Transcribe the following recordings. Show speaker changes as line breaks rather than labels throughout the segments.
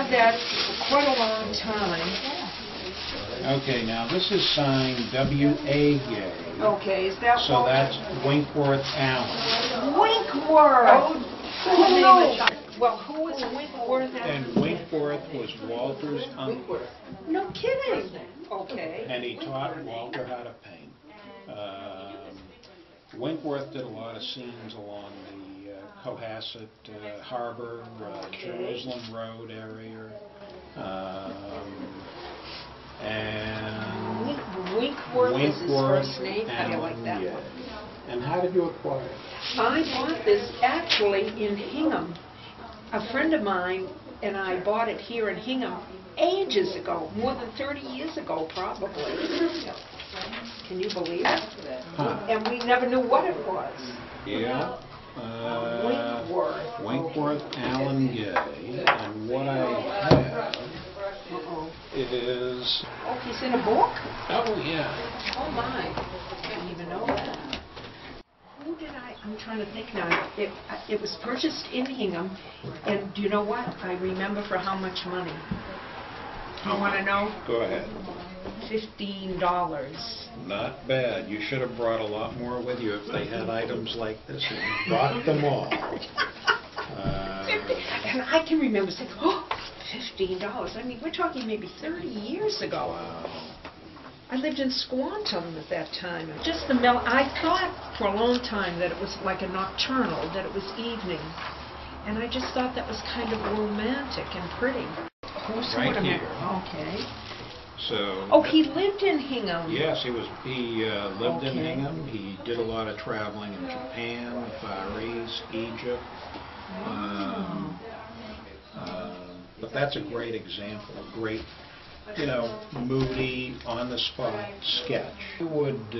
had that for quite a long time.
Okay, now this is signed W.A. Gay.
Okay, is that
So that's Winkworth Allen.
Winkworth? Oh, no. Well, who was Winkworth?
And Winkworth was Walter's uncle.
No kidding. Okay.
And he taught Walter how to paint. Winkworth did a lot of scenes along the Cohasset Harbor, Jerusalem Road area. And
Winkworth is his first name. How do you like that
yeah.
one?
And how did you acquire it?
I bought this actually in Hingham. A friend of mine and I bought it here in Hingham ages ago, more than 30 years ago probably. Can you believe it?
Huh.
And we never knew what it was.
Yeah.
Winkworth.
Winkworth Allen Gay. And what I have is...
Oh, he's in a book?
Oh, yeah.
Oh, my. I didn't even know that. Who did I'm trying to think now. It was purchased in Hingham, and do you know what? I remember for how much money. You want to know?
Go ahead.
$15.
Not bad. You should have brought a lot more with you if they had items like this. And you bought them all.
And I can remember saying, oh, $15. I mean, we're talking maybe 30 years ago.
Wow.
I lived in Squantum at that time. Just the I thought for a long time that it was like a nocturnal, that it was evening. And I just thought that was kind of romantic and pretty.
Right here.
Okay.
So.
Oh, he lived in Hingham.
Yes, he lived in Hingham. He did a lot of traveling in Japan, the Far East, Egypt. But that's a great example, a great, moody, on-the-spot sketch. You would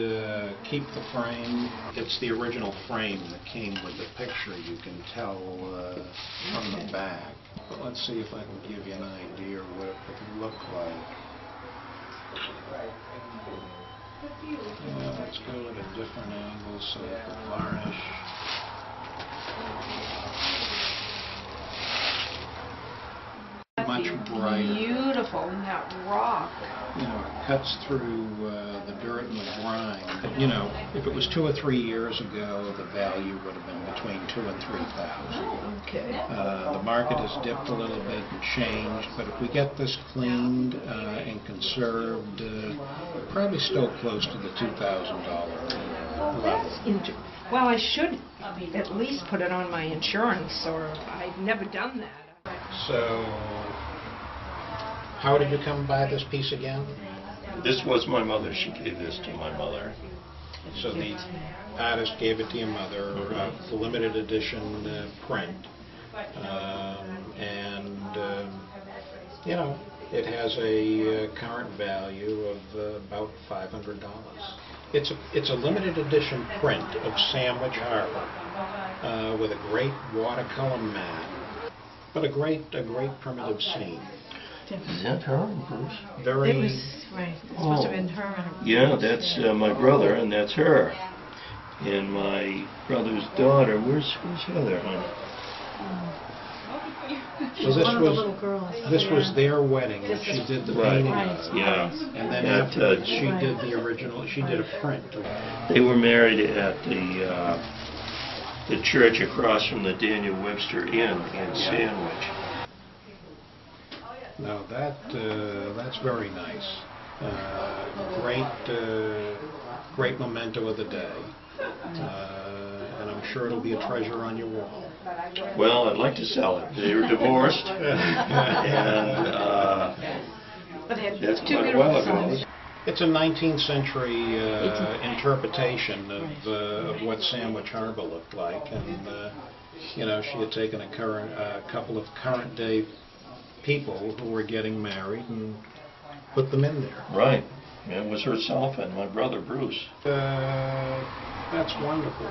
keep the frame. It's the original frame that came with the picture. You can tell from the back. But let's see if I can give you an idea of what it would look like. Let's go at a different angle so that the varnish. Much brighter.
Beautiful, and that rock.
It cuts through the dirt and the grime. If it was 2 or 3 years ago, the value would have been between $2,000 and $3,000.
Okay.
The market has dipped a little bit and changed, but if we get this cleaned and conserved, probably still close to the $2,000 level.
Well, I should at least put it on my insurance, or I've never done that.
So, how did you come by this piece again?
This was my mother. She gave this to my mother.
So the artist gave it to your mother, the limited edition print, it has a current value of about $500. It's a limited edition print of Sandwich Harbor with a great watercolor mat, but a great primitive scene.
Is that her, Bruce?
Very.
It was, right. It must have been her. And
yeah, that's my brother, and that's her. And my brother's daughter, where's Heather, honey?
So this was their wedding that she did the painting
Right.
of.
Yeah.
And then after she did the original, she did a print.
They were married at the church across from the Daniel Webster Inn in Sandwich.
Now that's very nice. Great memento of the day. And I'm sure it'll be a treasure on your wall.
Well, I'd like to sell it. They were divorced, and that's quite a while ago.
It's a 19th century interpretation of what Sandwich Harbor looked like, and she had taken a couple of current day people who were getting married and put them in there.
Right. It was herself and my brother Bruce.
That's wonderful.